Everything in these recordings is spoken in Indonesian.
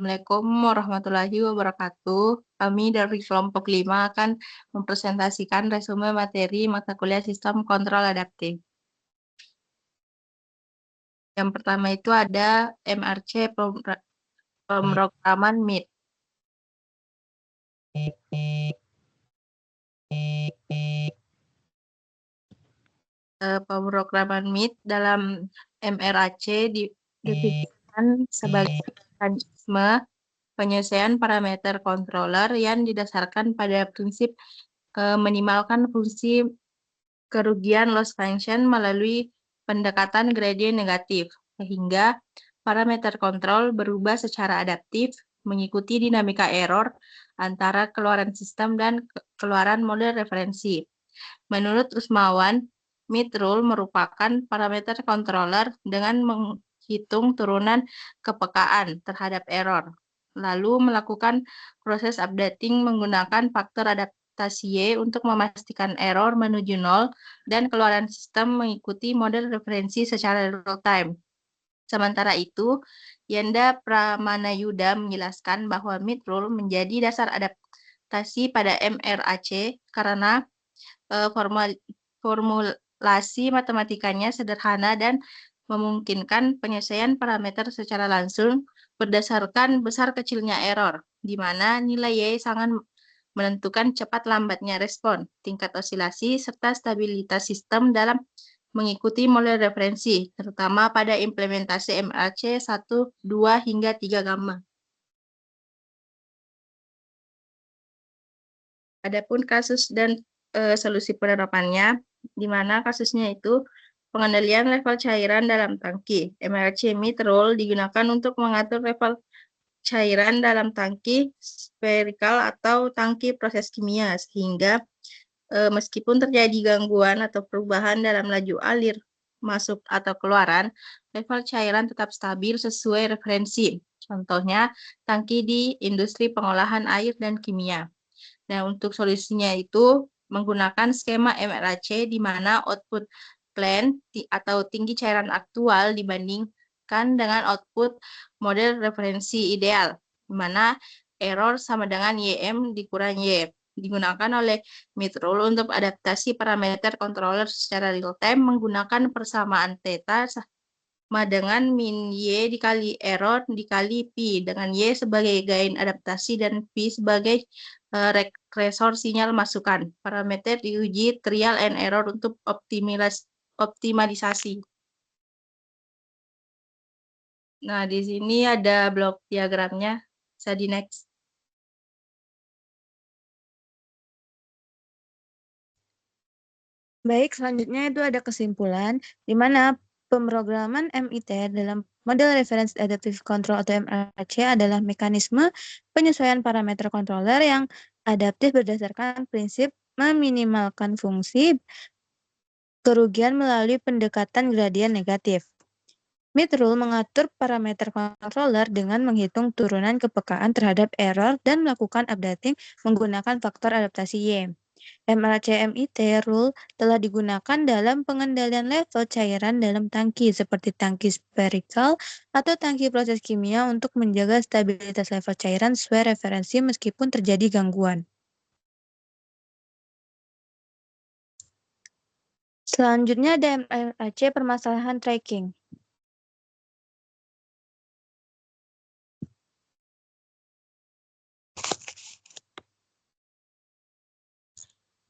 Assalamualaikum warahmatullahi wabarakatuh. Kami dari kelompok 5 akan mempresentasikan resume materi mata kuliah Sistem Kontrol Adaptif. Yang pertama itu ada MRC pemrograman MIT. Pemrograman MIT dalam MRAC didefinisikan sebagai mekanisme penyesuaian parameter controller yang didasarkan pada prinsip minimalkan fungsi kerugian loss function melalui pendekatan gradien negatif, sehingga parameter kontrol berubah secara adaptif mengikuti dinamika error antara keluaran sistem dan keluaran model referensi. Menurut Usmawan, mid rule merupakan parameter controller dengan menghitung turunan kepekaan terhadap error, lalu melakukan proses updating menggunakan faktor adaptasi Y untuk memastikan error menuju nol dan keluaran sistem mengikuti model referensi secara real-time. Sementara itu, Yanda Pramanayuda menjelaskan bahwa mid rule menjadi dasar adaptasi pada MRAC karena formulasi matematikanya sederhana dan memungkinkan penyesuaian parameter secara langsung berdasarkan besar kecilnya error, di mana nilai Y sangat menentukan cepat lambatnya respon, tingkat osilasi, serta stabilitas sistem dalam mengikuti model referensi, terutama pada implementasi MRC 1, 2, hingga 3 gamma. Adapun kasus dan solusi penerapannya, di mana kasusnya itu pengendalian level cairan dalam tangki. MRC mid rule digunakan untuk mengatur level cairan dalam tangki spherical atau tangki proses kimia, sehingga meskipun terjadi gangguan atau perubahan dalam laju alir masuk atau keluaran, level cairan tetap stabil sesuai referensi. Contohnya, tangki di industri pengolahan air dan kimia. Nah, untuk solusinya itu menggunakan skema MRAC di mana output plan atau tinggi cairan aktual dibandingkan dengan output model referensi ideal, di mana error sama dengan YM dikurangi Y. Digunakan oleh mid rule untuk adaptasi parameter controller secara real time menggunakan persamaan theta sama dengan min Y dikali error dikali P, dengan Y sebagai gain adaptasi dan P sebagai regresor sinyal masukan. Parameter diuji trial and error untuk optimalisasi. Nah, di sini ada blok diagramnya. Bisa di next. Baik, selanjutnya itu ada kesimpulan di mana pemrograman MIT dalam model Reference Adaptive Control atau MRC adalah mekanisme penyesuaian parameter controller yang adaptif berdasarkan prinsip meminimalkan fungsi kerugian melalui pendekatan gradien negatif. Mid rule mengatur parameter controller dengan menghitung turunan kepekaan terhadap error dan melakukan updating menggunakan faktor adaptasi Y. MRCMIT rule telah digunakan dalam pengendalian level cairan dalam tangki seperti tangki spherical atau tangki proses kimia untuk menjaga stabilitas level cairan sesuai referensi meskipun terjadi gangguan. Selanjutnya ada MRAC permasalahan tracking.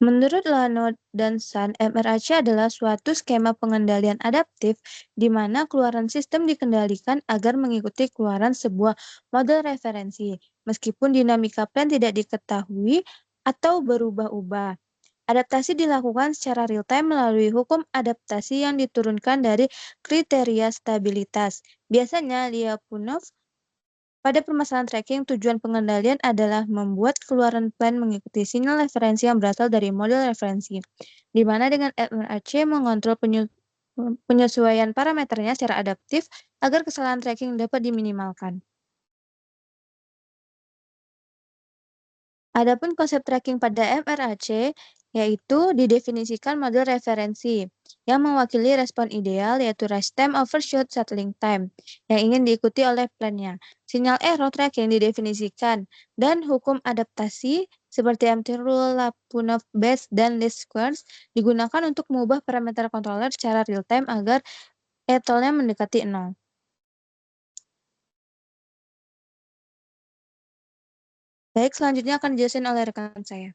Menurut Lano dan San, MRAC adalah suatu skema pengendalian adaptif di mana keluaran sistem dikendalikan agar mengikuti keluaran sebuah model referensi, meskipun dinamika plan tidak diketahui atau berubah-ubah. Adaptasi dilakukan secara real-time melalui hukum adaptasi yang diturunkan dari kriteria stabilitas. Biasanya, Lyapunov pada permasalahan tracking, tujuan pengendalian adalah membuat keluaran plan mengikuti sinyal referensi yang berasal dari model referensi, di mana dengan MRAC mengontrol penyesuaian parameternya secara adaptif agar kesalahan tracking dapat diminimalkan. Adapun konsep tracking pada MRAC yaitu didefinisikan model referensi yang mewakili respon ideal yaitu rest time overshoot settling time yang ingin diikuti oleh plannya. Sinyal error tracking didefinisikan dan hukum adaptasi seperti empty rule, Lyapunov Bayes, dan least squares digunakan untuk mengubah parameter controller secara real time agar ETL-nya mendekati 0. Baik, selanjutnya akan dijelasin oleh rekan saya.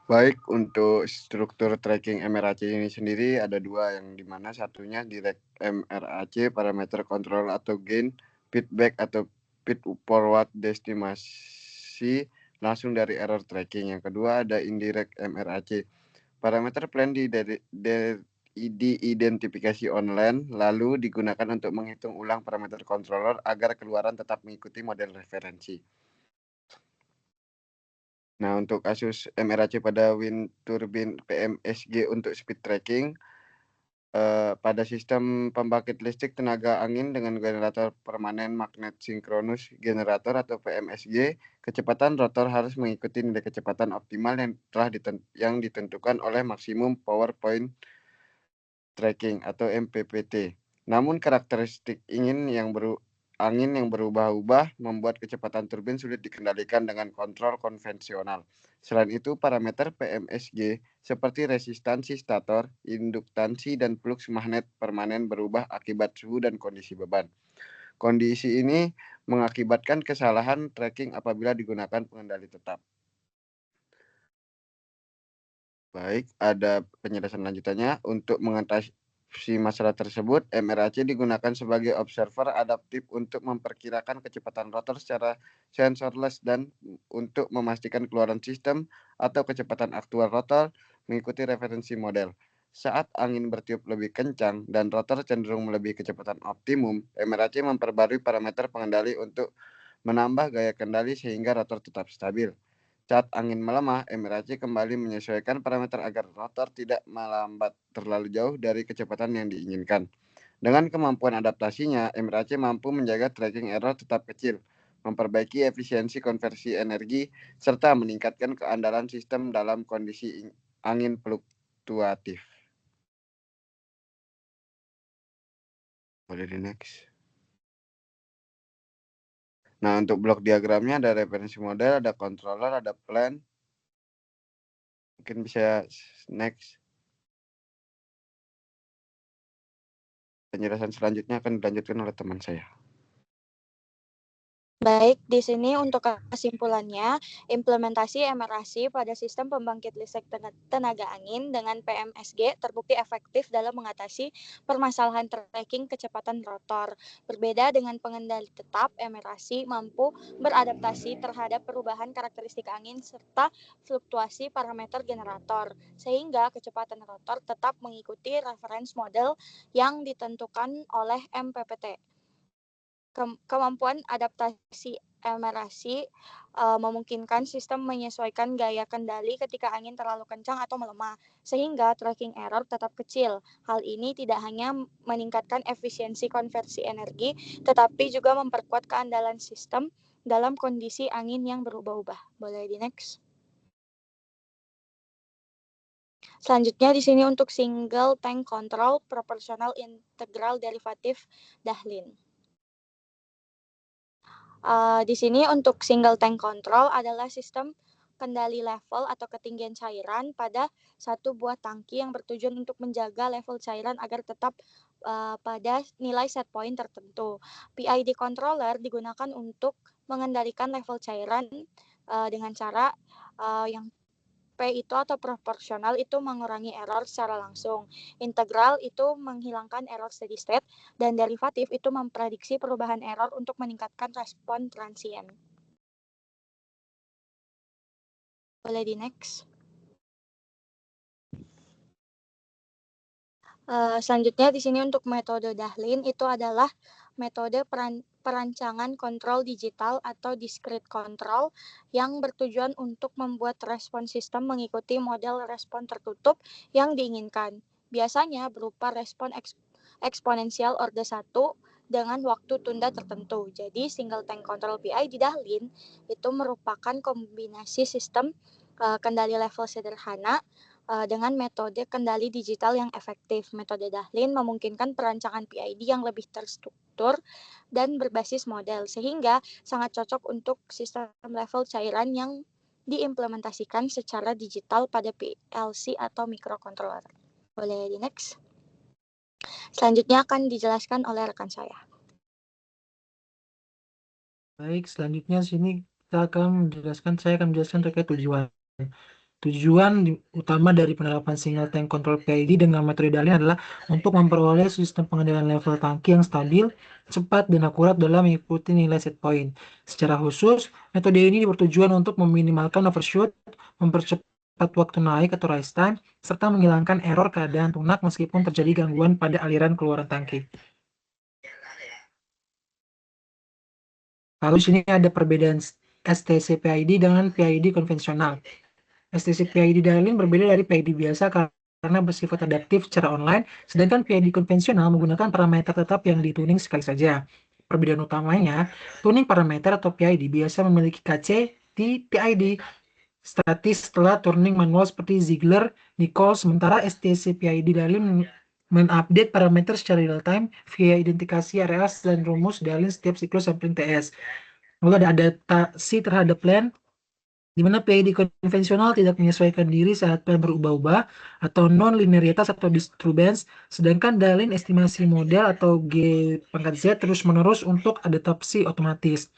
Baik, untuk struktur tracking MRAC ini sendiri ada dua, yang dimana satunya direct MRAC, parameter control atau gain, feedback atau feed forward destimasi langsung dari error tracking. Yang kedua ada indirect MRAC, parameter plan diidentifikasi online lalu digunakan untuk menghitung ulang parameter controller agar keluaran tetap mengikuti model referensi. Nah, untuk kasus MRAC pada wind turbine PMSG untuk speed tracking, pada sistem pembangkit listrik tenaga angin dengan generator permanen magnet sinkronus generator atau PMSG, kecepatan rotor harus mengikuti nilai kecepatan optimal yang ditentukan oleh maksimum power point tracking atau MPPT. Namun karakteristik angin yang berubah-ubah membuat kecepatan turbin sulit dikendalikan dengan kontrol konvensional. Selain itu, parameter PMSG seperti resistansi stator, induktansi, dan flux magnet permanen berubah akibat suhu dan kondisi beban. Kondisi ini mengakibatkan kesalahan tracking apabila digunakan pengendali tetap. Baik, ada penjelasan lanjutannya. Untuk mengatasi masalah tersebut, MRAC digunakan sebagai observer adaptif untuk memperkirakan kecepatan rotor secara sensorless dan untuk memastikan keluaran sistem atau kecepatan aktual rotor mengikuti referensi model. Saat angin bertiup lebih kencang dan rotor cenderung melebihi kecepatan optimum, MRAC memperbarui parameter pengendali untuk menambah gaya kendali sehingga rotor tetap stabil. Saat angin melemah, MRAC kembali menyesuaikan parameter agar rotor tidak melambat terlalu jauh dari kecepatan yang diinginkan. Dengan kemampuan adaptasinya, MRAC mampu menjaga tracking error tetap kecil, memperbaiki efisiensi konversi energi, serta meningkatkan keandalan sistem dalam kondisi angin fluktuatif. Boleh di next. Nah, untuk blok diagramnya ada referensi model, ada controller, ada plan. Mungkin bisa next. Penjelasan selanjutnya akan dilanjutkan oleh teman saya. Baik, di sini untuk kesimpulannya, implementasi MRAC pada sistem pembangkit listrik tenaga angin dengan PMSG terbukti efektif dalam mengatasi permasalahan tracking kecepatan rotor. Berbeda dengan pengendali tetap, MRAC mampu beradaptasi terhadap perubahan karakteristik angin serta fluktuasi parameter generator, sehingga kecepatan rotor tetap mengikuti reference model yang ditentukan oleh MPPT. Kemampuan adaptasi MRAC memungkinkan sistem menyesuaikan gaya kendali ketika angin terlalu kencang atau melemah, sehingga tracking error tetap kecil. Hal ini tidak hanya meningkatkan efisiensi konversi energi, tetapi juga memperkuat keandalan sistem dalam kondisi angin yang berubah-ubah. Boleh di next. Selanjutnya di sini untuk single tank control proportional integral derivative Dahlin. Di sini untuk single tank control adalah sistem kendali level atau ketinggian cairan pada satu buah tangki yang bertujuan untuk menjaga level cairan agar tetap pada nilai set point tertentu. PID controller digunakan untuk mengendalikan level cairan dengan cara yang P itu atau proporsional itu mengurangi error secara langsung. Integral itu menghilangkan error steady state dan derivatif itu memprediksi perubahan error untuk meningkatkan respon transient. Boleh di next. Selanjutnya di sini untuk metode Dahlin itu adalah metode perancangan kontrol digital atau discrete control yang bertujuan untuk membuat respon sistem mengikuti model respon tertutup yang diinginkan. Biasanya berupa respon eksponensial orde 1 dengan waktu tunda tertentu. Jadi single tank control PI di Dahlin itu merupakan kombinasi sistem kendali level sederhana dengan metode kendali digital yang efektif. Metode Dahlin memungkinkan perancangan PID yang lebih terstruktur dan berbasis model, sehingga sangat cocok untuk sistem level cairan yang diimplementasikan secara digital pada PLC atau microcontroller. Boleh di next. Selanjutnya akan dijelaskan oleh rekan saya. Baik, selanjutnya saya akan menjelaskan terkait tujuan. Tujuan utama dari penerapan single tank control PID dengan metode Dahlin adalah untuk memperoleh sistem pengendalian level tangki yang stabil, cepat, dan akurat dalam mengikuti nilai set point. Secara khusus, metode ini bertujuan untuk meminimalkan overshoot, mempercepat waktu naik atau rise time, serta menghilangkan error keadaan tunak meskipun terjadi gangguan pada aliran keluaran tangki. Lalu sini ada perbedaan STC PID dengan PID konvensional. STC PID Dahlin berbeda dari PID biasa karena bersifat adaptif secara online, sedangkan PID konvensional menggunakan parameter tetap yang dituning sekali saja. Perbedaan utamanya, tuning parameter atau PID biasa memiliki KC di PID statis setelah tuning manual seperti Ziegler, Nichols, sementara STC PID Dahlin mengupdate parameter secara real-time via identifikasi areas dan rumus Dahlin setiap siklus sampling TS. Lalu ada adaptasi terhadap plan, di mana PID konvensional tidak menyesuaikan diri saat plan berubah-ubah atau non-linearitas atau disturbance, sedangkan Dahlin estimasi model atau G/Z terus-menerus untuk adaptasi otomatis.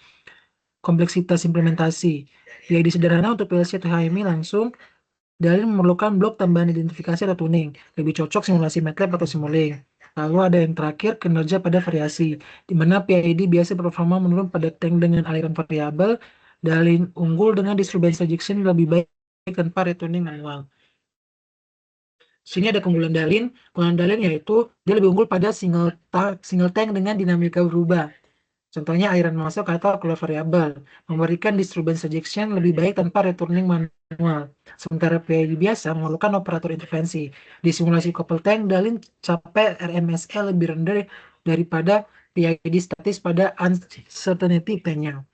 Kompleksitas implementasi. PID sederhana untuk PLC atau HMI langsung, Dahlin memerlukan blok tambahan identifikasi atau tuning, lebih cocok simulasi MATLAB atau Simulink. Lalu ada yang terakhir, kinerja pada variasi, di mana PID biasa performa menurun pada tank dengan aliran variabel. Dahlin unggul dengan disturbance rejection lebih baik tanpa retuning manual. Sini ada keunggulan Dahlin. Keunggulan Dahlin yaitu dia lebih unggul pada single tank dengan dinamika berubah. Contohnya aliran masuk atau keluar variabel, memberikan disturbance rejection lebih baik tanpa returning manual. Sementara PID biasa memerlukan operator intervensi. Di simulasi couple tank, Dahlin capai RMSE lebih rendah daripada PID statis pada uncertainty tanknya.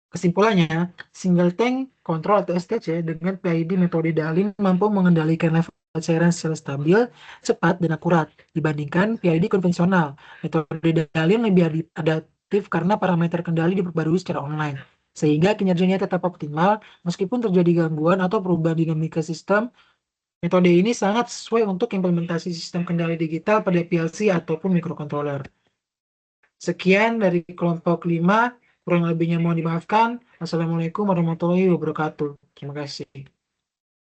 Kesimpulannya, single tank control atau STC dengan PID metode Dahlin mampu mengendalikan level cairan secara stabil, cepat, dan akurat dibandingkan PID konvensional. Metode Dahlin lebih adaptif karena parameter kendali diperbarui secara online, sehingga kinerjanya tetap optimal meskipun terjadi gangguan atau perubahan dinamika sistem. Metode ini sangat sesuai untuk implementasi sistem kendali digital pada PLC ataupun microcontroller. Sekian dari kelompok 5. Kurang lebihnya mohon dimaafkan. Wassalamualaikum warahmatullahi wabarakatuh. Terima kasih.